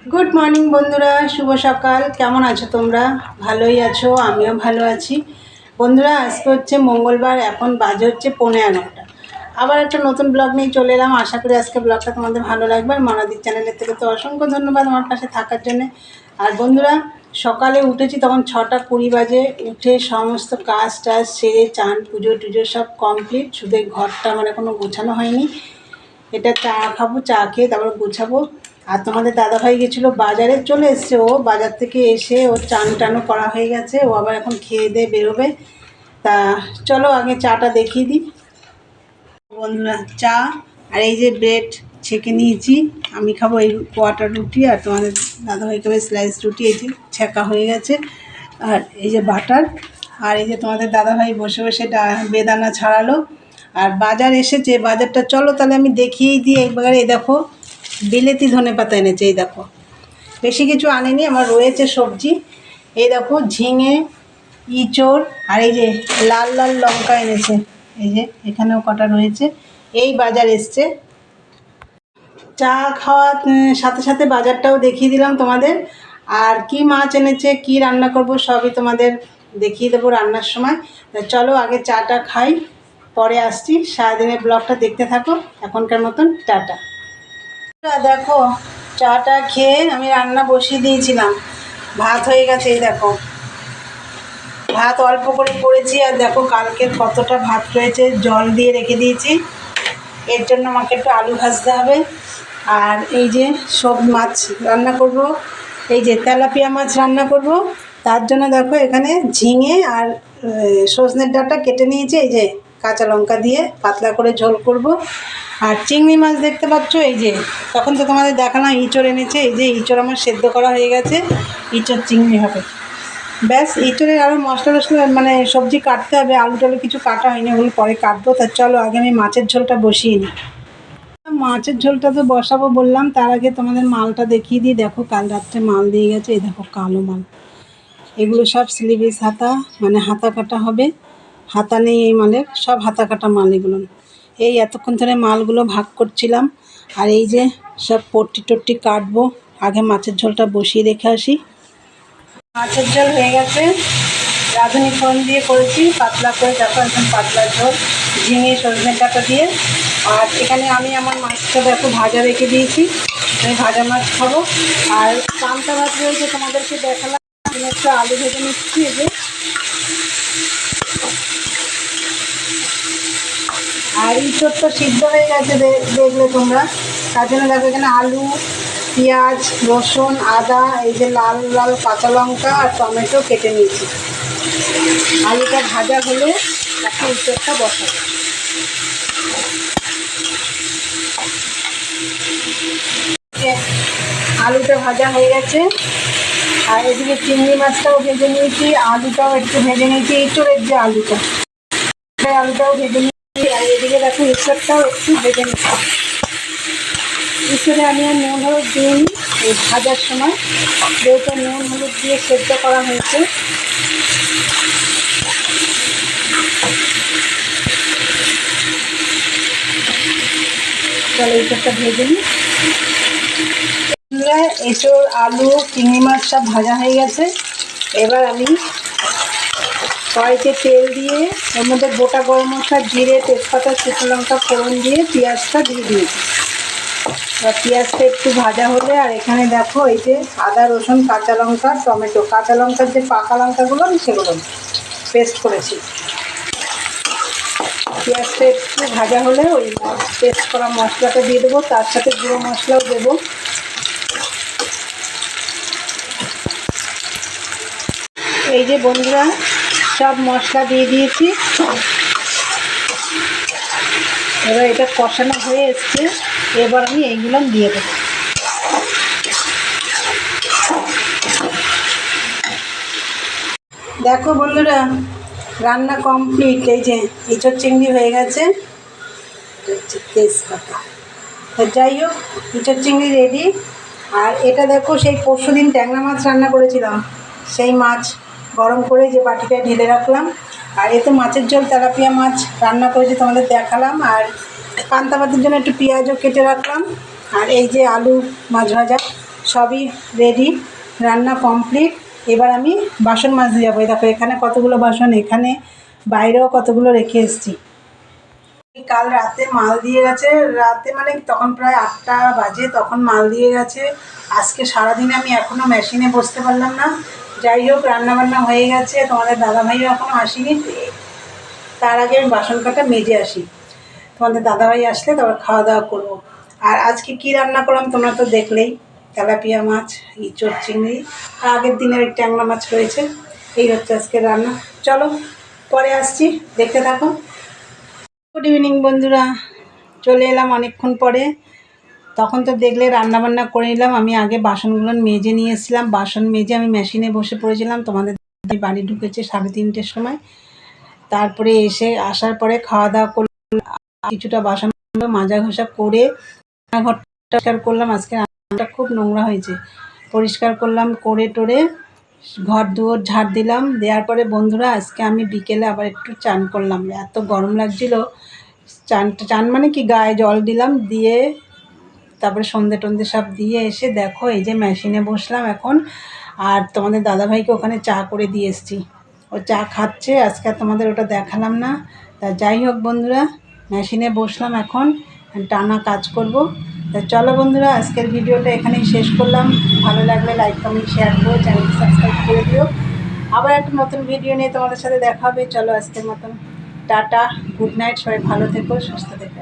Good morning বন্ধুরা, শুভ সকাল। কেমন আছো তোমরা? ভালোই আছো, আমিও ভালো আছি। বন্ধুরা, আজকে হচ্ছে মঙ্গলবার, এখন বাজে হচ্ছে 11:30। আবার একটা নতুন ব্লগ নিয়ে চলে এলাম। আশা করি আজকে ব্লগটা তোমাদের ভালো লাগবে। আর মনাদির চ্যানেলের থেকে তো অসংখ্য ধন্যবাদ আমার পাশে থাকার জন্যে। আর বন্ধুরা, সকালে উঠেছি তখন 6:20 বাজে। উঠে সমস্ত কাজ টাজ সেরে চান পুজো টুজো সব কমপ্লিট, শুধু ঘরটা আমার এখনও গোছানো হয়নি। এটা চা খাবো, চা খেয়ে তারপর গোছাবো। আর তোমাদের দাদাভাই গেছিলো বাজারে, চলে এসছে। ও বাজার থেকে এসে ওর চান টানও করা হয়ে গেছে, ও আবার এখন খেয়ে দিয়ে বেরোবে। তা চলো আগে চাটা দেখিয়ে দিই বন্ধুরা। চা আর এই যে ব্রেড ছেঁকে নিয়েছি, আমি খাবো এই কোয়াটার রুটি, আর তোমাদের দাদাভাই খাবে স্লাইস রুটি। এই যে ছেঁকা হয়ে গেছে, আর এই যে বাটার। আর এই যে তোমাদের দাদাভাই বসে বসে বেদানা ছাড়ালো। আর বাজার এসেছে, বাজারটা চলো তাহলে আমি দেখিয়েই দিই একবারে। এই দেখো, বিলেতি ধনেপাতা এনেছে। এই দেখো, বেশি কিছু আনেনি, আমার রয়েছে সবজি। এই দেখো, ঝিঙে, ইঁচড়, আর এই যে লাল লাল লঙ্কা এনেছে। এই যে এখানেও কটা রয়েছে। এই বাজার এসছে। চা খাওয়ার সাথে সাথে বাজারটাও দেখিয়ে দিলাম তোমাদের। আর কি মাছ এনেছে, কি রান্না করব সবই তোমাদের দেখিয়ে দেবো রান্নার সময়। চলো আগে চাটা খাই, পরে আসছি। সারাদিনের ব্লগটা দেখতে থাকো। এখনকার মতন টাটা। দেখো, চাটা খেয়ে আমি রান্না বসিয়ে দিয়েছিলাম। ভাত হয়ে গেছে। এই দেখো, ভাত অল্প করে করেছি। আর দেখো, কালকের কতটা ভাত রয়েছে, জল দিয়ে রেখে দিয়েছি। এর জন্য আমাকে একটু আলু ভাজতে হবে। আর এই যে সব মাছ রান্না করব, এই যে তেলাপিয়া মাছ রান্না করব। তার জন্য দেখো, এখানে ঝিঙে আর সজনের ডাঁটা কেটে নিয়েছি। এই যে কাঁচা লঙ্কা দিয়ে পাতলা করে ঝোল করব। আর চিংড়ি মাছ দেখতে পাচ্ছ, এই যে তখন তো তোমাদের দেখালাম ইঁচড় এনেছে। এই যে ইঁচড় আমার সেদ্ধ করা হয়ে গেছে, ইঁচড় চিংড়ি হবে। ব্যাস, ইঁচড়ের আরও মশলা টশলা মানে সবজি কাটতে হবে। আলু টালু কিছু কাটা হয়নি, ওগুলো পরে কাটবো। তা চলো আগে আমি মাছের ঝোলটা বসিয়ে নিই। মাছের ঝোলটা তো বসাবো বললাম, তার আগে তোমাদের মালটা দেখিয়ে দিই। দেখো, কাল রাত্রে মাল দিয়ে গেছে। এই দেখো, কালো মাল। এগুলো সব স্লিভিস হাতা, মানে হাতা কাটা হবে। হাতা নেই এই মালের, সব হাতা কাটা মাল এগুলো। এই এতক্ষণ ধরে মালগুলো ভাগ করছিলাম। আর এই যে সব পট্টি টট্টি কাটবো। আগে মাছের ঝোলটা বসিয়ে রেখে আসি। মাছের ঝোল হয়ে গেছে, রাঁধুনি ফোড়ন দিয়ে করেছি পাতলা করে। দেখো, একদম পাতলা ঝোল, ঝিঙে সজনে ডাঁটা দিয়ে। আর এখানে আমি আমার মাছটা দেখো ভাজা রেখে দিয়েছি, আমি ভাজা মাছ খাবো। আর পান্তা ভাত রয়েছে, তোমাদেরকে দেখালাম। একটা আলু ভেজে নিচ্ছি। এই যে, আর ইঁচড় তো সিদ্ধ হয়ে গেছে দেখলে তোমরা। তার জন্য দেখো, এখানে আলু, পেঁয়াজ, রসুন, আদা, এই যে লাল লাল কাঁচা লঙ্কা আর টমেটো কেটে নিয়েছি। আলুটা ভাজা হলে তাকে ইঁচড়টা বসাবো। আলুটা ভাজা হয়ে গেছে। আর এদিকে চিংড়ি মাছটাও ভেজে নিয়েছি, আলুটাও একটু ভেজে নিয়েছি। ইঁচড়ের যে আলুটাও ভেজে নিয়েছি। আর এদিকে দেখো, ইঁচড়টাও একটু ভেজে নিচ্ছি। ইঁচড়ে আমি আর নুন হলুদ দিইনি এই ভাজার সময়, যেহেতু নুন হলুদ দিয়ে সেদ্ধ করা হয়েছে। চলো ইঁচড়টা ভেজে নিই। এঁচড়, আলু, চিংড়ি মাছ সব ভাজা হয়ে গেছে। এবার আমি কড়াইতে তেল দিয়ে ওর মধ্যে গোটা গরম মশলা, জিরে, তেজপাতা, শুকনো লঙ্কা ফোড়ন দিয়ে পেঁয়াজটা দিয়ে দিয়েছি। এবার পেঁয়াজটা একটু ভাজা হলে, আর এখানে দেখো এই যে আদা, রসুন, কাঁচা লঙ্কা, টমেটো, কাঁচা লঙ্কার যে পাকা লঙ্কাগুলো আমি সেগুলো পেস্ট করেছি। পেঁয়াজটা একটু ভাজা হলে ওই পেস্ট করা মশলাটা দিয়ে দেবো, তার সাথে গুঁড়ো মশলাও দেবো। এই যে বন্ধুরা, সব মশলা দিয়ে দিয়েছি। এবার এটা কষানো হয়ে এসছে, এবার আমি এইগুলো দিয়ে দেবো। দেখো বন্ধুরা, রান্না কমপ্লিট। এই যে ইঁচড় চিংড়ি হয়ে গেছে, তেজপাতা। যাই হোক, ইঁচড় চিংড়ি রেডি। আর এটা দেখো, সেই পরশুদিন ট্যাংরা মাছ রান্না করেছিলাম, সেই মাছ গরম করে যে বাটিটায় ঢেলে রাখলাম। আর এতে মাছের ঝোল, তেলাপিয়া মাছ রান্না করেছি, তোমাদের দেখালাম। আর পান্তা ভাতের জন্য একটু পেঁয়াজও কেটে রাখলাম। আর এই যে আলু, মাছ ভাজা, সবই রেডি, রান্না কমপ্লিট। এবার আমি বাসন মাজতে যাবো। দেখো এখানে কতগুলো বাসন, এখানে বাইরেও কতগুলো রেখে এসেছি। কাল রাতে মাল দিয়ে গেছে, রাতে মানে তখন প্রায় 8টা বাজে, তখন মাল দিয়ে গেছে। আজকে সারাদিনে আমি এখনও মেশিনে বসতে পারলাম না। যাই হোক, রান্নাবান্না হয়ে গেছে, তোমাদের দাদাভাইও এখনও আসেনি। তার আগে আমি বাসন কাটা মেজে আসি, তোমাদের দাদাভাই আসলে তারপর খাওয়া দাওয়া করবো। আর আজকে কি রান্না করলাম তোমরা তো দেখলেই, তেলাপিয়া মাছ, ইঁচড় চিংড়ি, আর আগের দিনের ওই ট্যাংরা মাছ রয়েছে। এই হচ্ছে আজকে রান্না। চলো পরে আসছি, দেখতে থাকো। গুড ইভিনিং বন্ধুরা, চলে এলাম অনেকক্ষণ পরে। তখন তো দেখলে রান্নাবান্না করে নিলাম। আমি আগে বাসনগুলো মেজে নিয়ে এসেছিলাম, বাসন মেজে আমি মেশিনে বসে পড়েছিলাম। তোমাদের বাড়ি ঢুকেছে 3:30-টের সময়। তারপরে আসার পরে খাওয়া দাওয়া করলাম, কিছুটা বাসন মাজা ঘষা করে ঘরটা পরিষ্কার করলাম। আজকে রান্নাটা খুব নোংরা হয়েছে, পরিষ্কার করলাম, করে টোরে ঘর দুয়ার ঝাড় দিলাম। দেওয়ার পরে বন্ধুরা আজকে আমি বিকেলে আবার একটু চান করলাম। এত গরম লাগছিল, চান মানে কি গায়ে জল দিলাম, দিয়ে তারপরে সন্ধে টন্ধে সব দিয়ে এসে দেখো এই যে মেশিনে বসলাম এখন। আর তোমাদের দাদাভাইকে ওখানে চা করে দিয়ে এসেছি, ও চা খাচ্ছে। আজকে আর তোমাদের ওটা দেখালাম না। তা যাই হোক বন্ধুরা, মেশিনে বসলাম এখন, টানা কাজ করব। তা চলো বন্ধুরা, আজকের ভিডিওটা এখানেই শেষ করলাম। ভালো লাগলে লাইক কমেন্ট শেয়ার করো, চ্যানেল সাবস্ক্রাইব করে দিও। আবার একটা নতুন ভিডিও নিয়ে তোমাদের সাথে দেখা হবে। চলো আজকের মতন টাটা, গুড নাইট, সবাই ভালো থেকো, সুস্থ থেকো।